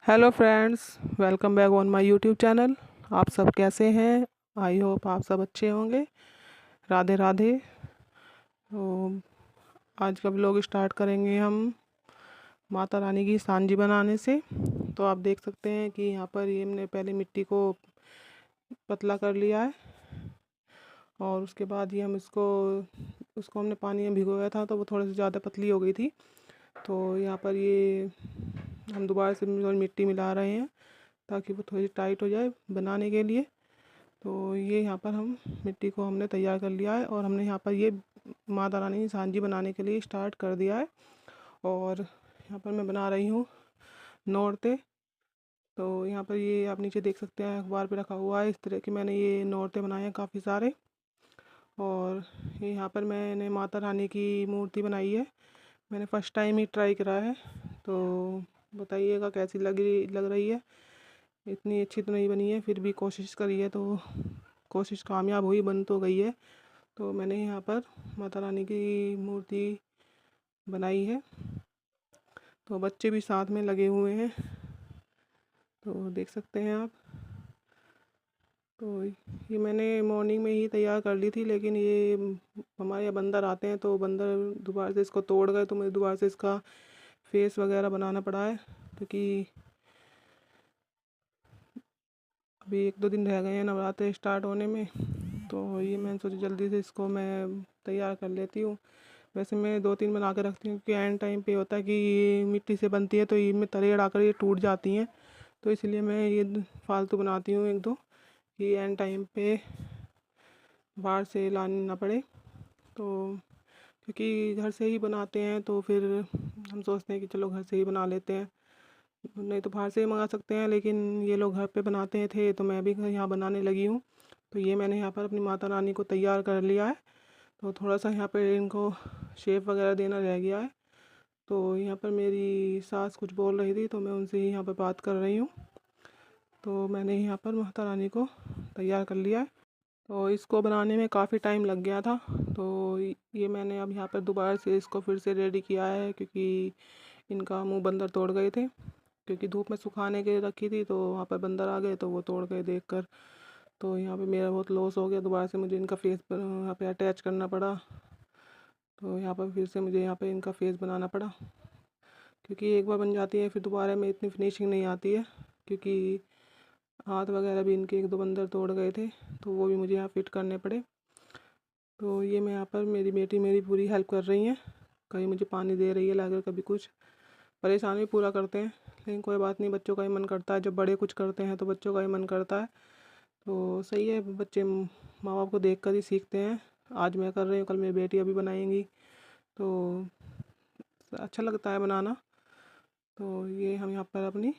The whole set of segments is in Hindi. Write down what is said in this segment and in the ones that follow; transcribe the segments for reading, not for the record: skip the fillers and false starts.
Hello friends, welcome back on my YouTube channel. आप सब कैसे हैं? आई होप आप सब अच्छे होंगे। राधे राधे। तो आज का व्लॉग स्टार्ट करेंगे हम माता रानी की सांजी बनाने से। तो आप देख सकते हैं कि यहाँ पर ये हमने पहले मिट्टी को पतला कर लिया है और उसके बाद ये हम उसको हमने पानी में भिगोया था तो वो थोड़ी सी ज़्यादा पतली हो गई थी। तो यहाँ पर ये हम दोबारा से मिट्टी मिला रहे हैं ताकि वो थोड़ी टाइट हो जाए बनाने के लिए। तो ये यहाँ पर हम मिट्टी को हमने तैयार कर लिया है और हमने यहाँ पर ये माता रानी की सांजी बनाने के लिए स्टार्ट कर दिया है। और यहाँ पर मैं बना रही हूँ नौरते। तो यहाँ पर ये आप नीचे देख सकते हैं, अखबार पे रखा हुआ है। इस तरह के मैंने ये नौरते बनाए हैं काफ़ी सारे। और ये यहाँ पर मैंने माता रानी की मूर्ति बनाई है। मैंने फ़र्स्ट टाइम ही ट्राई करा है, तो बताइएगा कैसी लग रही है। इतनी अच्छी तो नहीं बनी है, फिर भी कोशिश करी है तो कोशिश कामयाब हुई, बन तो गई है। तो मैंने यहाँ पर माता रानी की मूर्ति बनाई है। तो बच्चे भी साथ में लगे हुए हैं, तो देख सकते हैं आप। तो ये मैंने मॉर्निंग में ही तैयार कर ली थी, लेकिन ये हमारे यहाँ बंदर आते हैं तो बंदर दोबारा से इसको तोड़ गए, तो मुझे दोबारा से इसका फेस वगैरह बनाना पड़ा है। क्योंकि अभी 1-2 दिन रह गए हैं नवरात्रे स्टार्ट होने में, तो ये मैंने सोचा जल्दी से इसको मैं तैयार कर लेती हूँ। वैसे मैं 2-3 बना के रखती हूँ, क्योंकि एंड टाइम पे होता है कि ये मिट्टी से बनती है तो इनमें तरेड़ आकर ये टूट जाती हैं। तो इसलिए मैं ये फालतू बनाती हूँ 1-2, कि एंड टाइम पे बाहर से लानी ना पड़े। तो क्योंकि घर से ही बनाते हैं तो फिर हम सोचते हैं कि चलो घर से ही बना लेते हैं, नहीं तो बाहर से ही मंगा सकते हैं। लेकिन ये लोग घर पे बनाते थे तो मैं भी यहाँ बनाने लगी हूँ। तो ये मैंने यहाँ पर अपनी माता रानी को तैयार कर लिया है। तो थोड़ा सा यहाँ पर इनको शेप वगैरह देना रह गया है। तो यहाँ पर मेरी सास कुछ बोल रही थी तो मैं उनसे ही यहाँ पर बात कर रही हूँ। तो मैंने यहाँ पर माता रानी को तैयार कर लिया है। तो इसको बनाने में काफ़ी टाइम लग गया था। तो ये मैंने अब यहाँ पर दोबारा से इसको फिर से रेडी किया है, क्योंकि इनका मुंह बंदर तोड़ गए थे। क्योंकि धूप में सुखाने के रखी थी तो वहाँ पर बंदर आ गए तो वो तोड़ गए देखकर। तो यहाँ पे मेरा बहुत लॉस हो गया। दोबारा से मुझे इनका फेस पर यहाँ पे अटैच करना पड़ा। तो यहाँ पर फिर से मुझे यहाँ पे इनका फेस बनाना पड़ा, क्योंकि एक बार बन जाती है फिर दोबारा में इतनी फिनिशिंग नहीं आती है। क्योंकि हाथ वगैरह भी इनके 1-2 बंदर तोड़ गए थे तो वो भी मुझे यहाँ फिट करने पड़े। तो ये मैं यहाँ पर मेरी बेटी मेरी पूरी हेल्प कर रही है, कभी मुझे पानी दे रही है लाकर, कभी कुछ। परेशान भी पूरा करते हैं, लेकिन कोई बात नहीं, बच्चों का ही मन करता है। जब बड़े कुछ करते हैं तो बच्चों का ही मन करता है। तो सही है, बच्चे माँ बाप को देख कर ही सीखते हैं। आज मैं कर रही हूँ, कल मेरी बेटी अभी बनाएंगी, तो अच्छा लगता है बनाना। तो ये हम यहाँ पर अपनी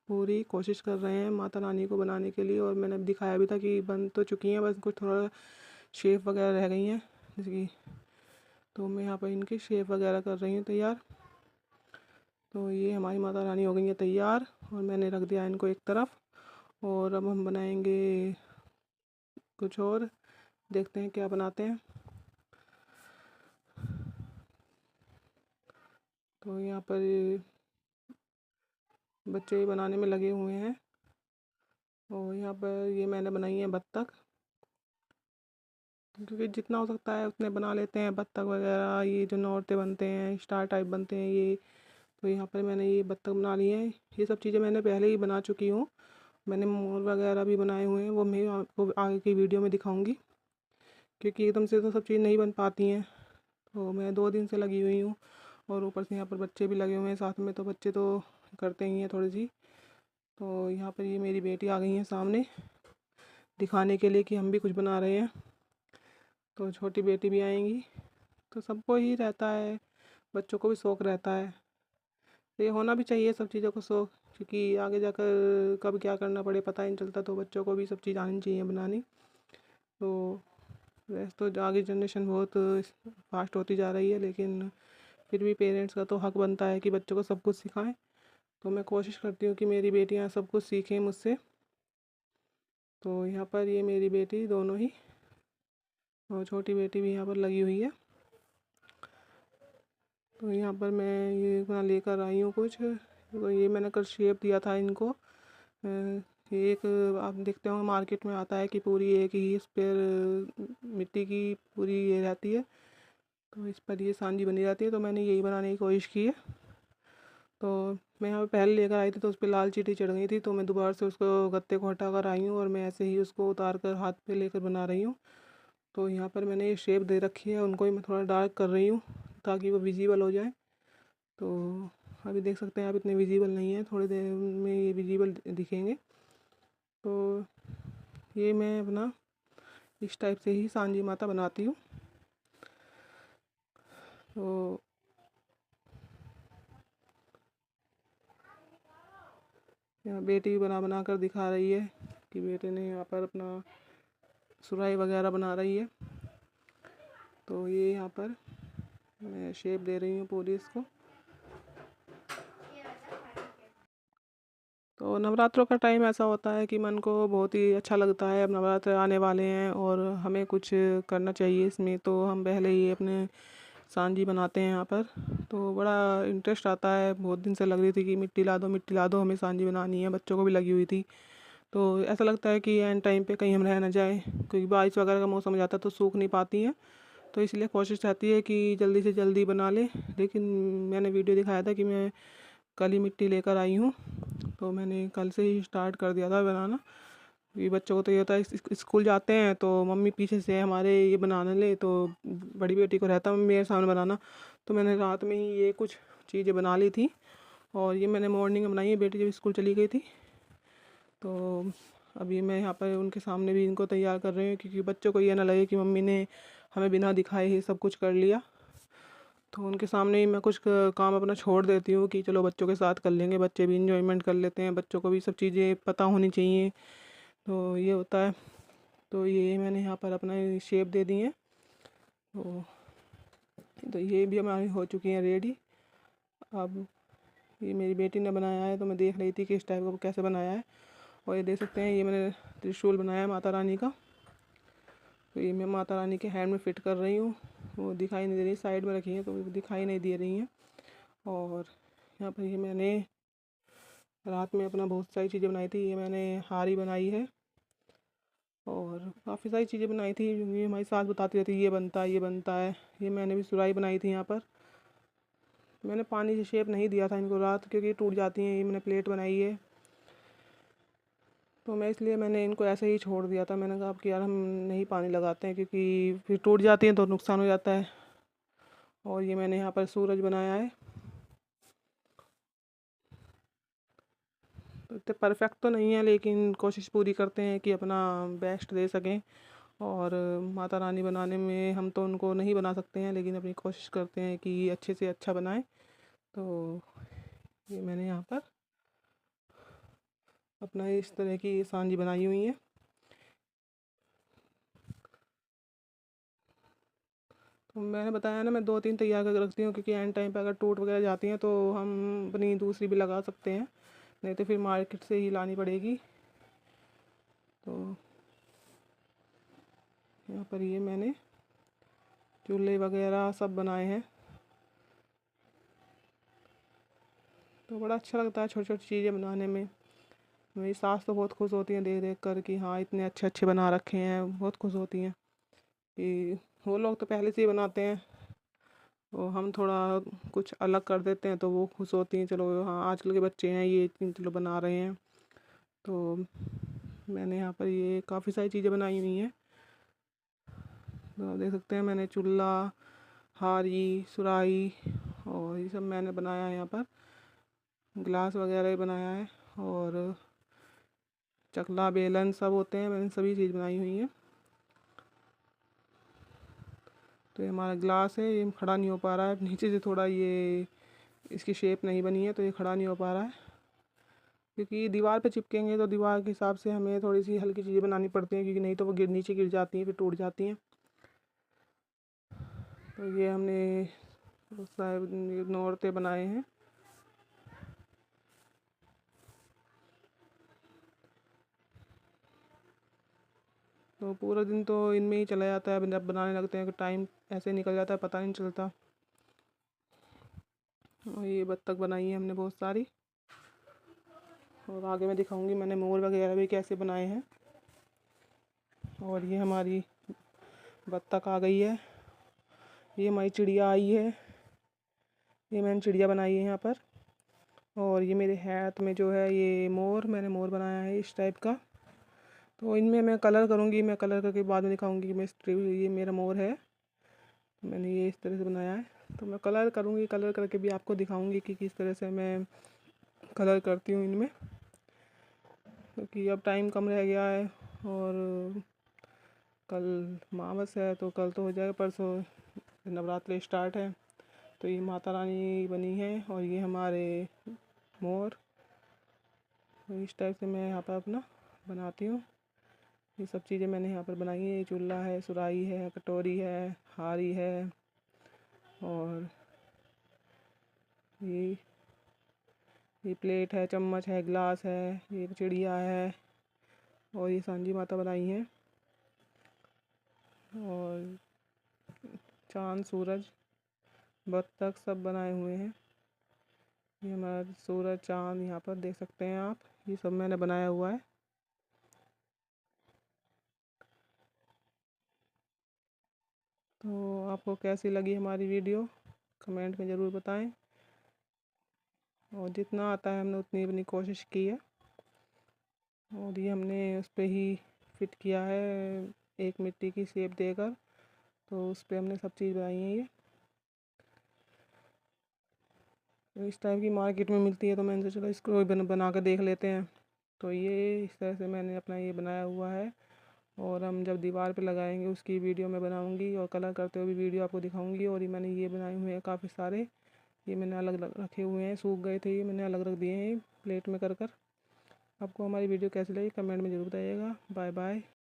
पूरी कोशिश कर रहे हैं माता रानी को बनाने के लिए। और मैंने दिखाया भी था कि बन तो चुकी हैं, बस कुछ थोड़ा शेप वगैरह रह गई हैं, जैसे कि। तो मैं यहाँ पर इनकी शेप वगैरह कर रही हूँ तैयार। तो ये हमारी माता रानी हो गई है तैयार और मैंने रख दिया इनको एक तरफ। और अब हम बनाएंगे कुछ और, देखते हैं क्या बनाते हैं। तो यहाँ पर बच्चे बनाने में लगे हुए हैं। और यहाँ पर ये मैंने बनाई है बत्तख, क्योंकि जितना हो सकता है उतने बना लेते हैं। बत्तख वगैरह ये जो नौरते बनते हैं, स्टार टाइप बनते हैं ये। तो यहाँ पर मैंने ये बत्तख बना ली है। ये सब चीज़ें मैंने पहले ही बना चुकी हूँ। मैंने मोर वगैरह भी बनाए हुए हैं, वो मैं आपको आगे की वीडियो में दिखाऊंगी, क्योंकि एकदम से तो सब चीज़ नहीं बन पाती हैं। तो मैं 2 दिन से लगी हुई हूँ और ऊपर से यहाँ पर बच्चे भी लगे हुए हैं साथ में, तो बच्चे तो करते ही हैं थोड़ी सी। तो यहाँ पर ये मेरी बेटी आ गई है सामने दिखाने के लिए कि हम भी कुछ बना रहे हैं। तो छोटी बेटी भी आएंगी। तो सबको ही रहता है, बच्चों को भी शौक़ रहता है। तो ये होना भी चाहिए सब चीज़ों का शौक़, क्योंकि आगे जाकर कब क्या करना पड़े पता ही नहीं चलता। तो बच्चों को भी सब चीज़ आनी चाहिए बनानी। तो वैसे तो आगे जनरेशन बहुत फास्ट होती जा रही है, लेकिन फिर भी पेरेंट्स का तो हक बनता है कि बच्चों को सब कुछ सिखाएं। तो मैं कोशिश करती हूँ कि मेरी बेटियाँ सब कुछ सीखें मुझसे। तो यहाँ पर ये मेरी बेटी दोनों ही, और छोटी बेटी भी यहाँ पर लगी हुई है। तो यहाँ पर मैं ये अपना लेकर आई हूँ कुछ, तो ये मैंने कल शेप दिया था इनको। ये एक आप देखते होंगे मार्केट में आता है कि पूरी एक ही इस पर मिट्टी की पूरी ये रहती है, तो इस पर ये सांझी बनी रहती है। तो मैंने यही बनाने की कोशिश की है। तो मैं यहाँ पे पहले लेकर आई थी तो उस पर लाल चींटी चढ़ गई थी, तो मैं दोबारा से उसको गत्ते को हटा कर आई हूँ और मैं ऐसे ही उसको उतार कर हाथ पे लेकर बना रही हूँ। तो यहाँ पर मैंने ये शेप दे रखी है, उनको ही मैं थोड़ा डार्क कर रही हूँ ताकि वो विजिबल हो जाए। तो अभी देख सकते हैं आप इतने विजिबल नहीं है, थोड़ी देर में ये विजिबल दिखेंगे। तो ये मैं अपना इस टाइप से ही सांझी माता बनाती हूँ। तो यहाँ बेटी भी बना बना कर दिखा रही है कि बेटे ने यहाँ पर अपना सुराही वगैरह बना रही है। तो ये यहाँ पर मैं शेप दे रही हूँ पूरी इसको। तो नवरात्रों का टाइम ऐसा होता है कि मन को बहुत ही अच्छा लगता है। अब नवरात्र आने वाले हैं और हमें कुछ करना चाहिए इसमें, तो हम पहले ही अपने सांझी बनाते हैं यहाँ पर। तो बड़ा इंटरेस्ट आता है। बहुत दिन से लग रही थी कि मिट्टी ला दो मिट्टी ला दो, हमें सांझी बनानी है, बच्चों को भी लगी हुई थी। तो ऐसा लगता है कि एंड टाइम पे कहीं हम रह ना जाए, क्योंकि बारिश वगैरह का मौसम हो जाता है तो सूख नहीं पाती हैं। तो इसलिए कोशिश रहती है कि जल्दी से जल्दी बना लें। लेकिन मैंने वीडियो दिखाया था कि मैं कल ही मिट्टी लेकर आई हूँ, तो मैंने कल से ही स्टार्ट कर दिया था बनाना। ये बच्चों को तो ये होता है स्कूल जाते हैं तो मम्मी पीछे से हमारे ये बनाने ले, तो बड़ी बेटी को रहता है मेरे सामने बनाना। तो मैंने रात में ही ये कुछ चीज़ें बना ली थी और ये मैंने मॉर्निंग में बनाई है, बेटी जब स्कूल चली गई थी। तो अभी मैं यहाँ पर उनके सामने भी इनको तैयार कर रही हूँ, क्योंकि बच्चों को ये ना लगे कि मम्मी ने हमें बिना दिखाए ही सब कुछ कर लिया। तो उनके सामने ही मैं कुछ काम अपना छोड़ देती हूँ कि चलो बच्चों के साथ कर लेंगे, बच्चे भी इंजॉयमेंट कर लेते हैं, बच्चों को भी सब चीज़ें पता होनी चाहिए। तो ये होता है। तो ये मैंने यहाँ पर अपना शेप दे दी है। तो ये भी हमारी हो चुकी हैं रेडी। अब ये मेरी बेटी ने बनाया है, तो मैं देख रही थी कि इस टाइप का कैसे बनाया है। और ये देख सकते हैं ये मैंने त्रिशूल बनाया है माता रानी का। तो ये मैं माता रानी के हैंड में फिट कर रही हूँ। वो दिखाई नहीं दे रही, साइड में रखी है तो दिखाई नहीं दे रही हैं। और यहाँ पर ये मैंने रात में अपना बहुत सारी चीज़ें बनाई थी। ये मैंने हारी बनाई है और काफ़ी सारी चीज़ें बनाई थी। ये हमारी सास बताती रहती है ये बनता है ये बनता है। ये मैंने भी सुराही बनाई थी यहाँ पर। मैंने पानी से शेप नहीं दिया था इनको रात, क्योंकि टूट जाती हैं। ये मैंने प्लेट बनाई है, तो मैं इसलिए मैंने इनको ऐसे ही छोड़ दिया था। मैंने कहा कि यार हम नहीं पानी लगाते हैं, क्योंकि फिर टूट जाती हैं तो नुकसान हो जाता है। और ये मैंने यहाँ पर सूरज बनाया है। तो इतने परफेक्ट तो नहीं है, लेकिन कोशिश पूरी करते हैं कि अपना बेस्ट दे सकें। और माता रानी बनाने में हम तो उनको नहीं बना सकते हैं, लेकिन अपनी कोशिश करते हैं कि अच्छे से अच्छा बनाएं। तो ये मैंने यहाँ पर अपना इस तरह की सांझी बनाई हुई है। तो मैंने बताया ना, मैं 2-3 तैयार करके रखती हूँ, क्योंकि एंड टाइम पे अगर टूट वगैरह जाती हैं तो हम अपनी दूसरी भी लगा सकते हैं, नहीं तो फिर मार्केट से ही लानी पड़ेगी। तो यहाँ पर ये मैंने चूल्हे वगैरह सब बनाए हैं। तो बड़ा अच्छा लगता है छोटी छोटी चीज़ें बनाने में। मेरी सास तो बहुत खुश होती हैं देख देख कर कि हाँ इतने अच्छे अच्छे बना रखे हैं, बहुत खुश होती हैं कि वो लोग तो पहले से ही बनाते हैं, तो हम थोड़ा कुछ अलग कर देते हैं तो वो खुश होती हैं। चलो हाँ आजकल के बच्चे हैं ये चलो बना रहे हैं। तो मैंने यहाँ पर ये काफ़ी सारी चीज़ें बनाई हुई हैं। तो आप देख सकते हैं मैंने चूल्हा, हारी, सुराही और ये सब मैंने बनाया है। यहाँ पर गिलास वगैरह भी बनाया है और चकला बेलन सब होते हैं, मैंने सभी चीज़ बनाई हुई है। तो ये हमारा ग्लास है, ये खड़ा नहीं हो पा रहा है नीचे से, थोड़ा ये इसकी शेप नहीं बनी है तो ये खड़ा नहीं हो पा रहा है, क्योंकि दीवार पे चिपकेंगे तो दीवार के हिसाब से हमें थोड़ी सी हल्की चीज़ें बनानी पड़ती हैं, क्योंकि नहीं तो वो नीचे गिर जाती हैं फिर टूट जाती हैं। तो ये हमने बहुत सारे नौरते बनाए हैं। तो पूरा दिन तो इनमें ही चला जाता है, जब बनाने लगते हैं कि टाइम ऐसे निकल जाता है पता नहीं चलता। और ये बत्तख बनाई है हमने बहुत सारी। और आगे मैं दिखाऊंगी मैंने मोर वगैरह भी कैसे बनाए हैं। और ये हमारी बत्तख आ गई है, ये हमारी चिड़िया आई है, ये मैंने चिड़िया बनाई है यहाँ पर। और ये मेरे हाथ में जो है ये मैंने मोर बनाया है इस टाइप का। तो इनमें मैं कलर करूँगी, मैं कलर करके बाद में दिखाऊंगी कि ये मेरा मोर है, मैंने ये इस तरह से बनाया है। तो मैं कलर करूँगी, कलर करके भी आपको दिखाऊंगी कि किस तरह से मैं कलर करती हूँ इनमें, क्योंकि अब टाइम कम रह गया है और कल अमावस है, तो कल तो हो जाएगा, परसों नवरात्रि स्टार्ट है। तो ये माता रानी बनी है और ये हमारे मोर। तो इस टाइप से मैं यहाँ पर अपना बनाती हूँ। ये सब चीज़ें मैंने यहाँ पर बनाई है, चूल्हा है, सुराही है, कटोरी है, हारी है, और ये प्लेट है, चम्मच है, गिलास है, ये चिड़िया है, और ये सांझी माता बनाई है। और चाँद, सूरज, बत्तख सब बनाए हुए हैं। ये हमारा सूरज, चाँद यहाँ पर देख सकते हैं आप, ये सब मैंने बनाया हुआ है। तो आपको कैसी लगी हमारी वीडियो कमेंट में ज़रूर बताएं। और जितना आता है हमने उतनी अपनी कोशिश की है। और ये हमने उस पर ही फिट किया है, एक मिट्टी की शेप देकर, तो उस पर हमने सब चीज़ बनाई है। ये तो इस टाइप की मार्केट में मिलती है, तो मैंने सोचा चलो इसको बना कर देख लेते हैं। तो ये इस तरह से मैंने अपना ये बनाया हुआ है। और हम जब दीवार पे लगाएंगे उसकी वीडियो मैं बनाऊंगी, और कलर करते हुए भी वीडियो आपको दिखाऊंगी। और ये मैंने ये बनाए हुए हैं काफ़ी सारे, ये मैंने अलग अलग रखे हुए हैं, सूख गए थे, ये मैंने अलग रख दिए हैं प्लेट में कर कर। आपको हमारी वीडियो कैसी लगी कमेंट में ज़रूर बताइएगा। Bye bye.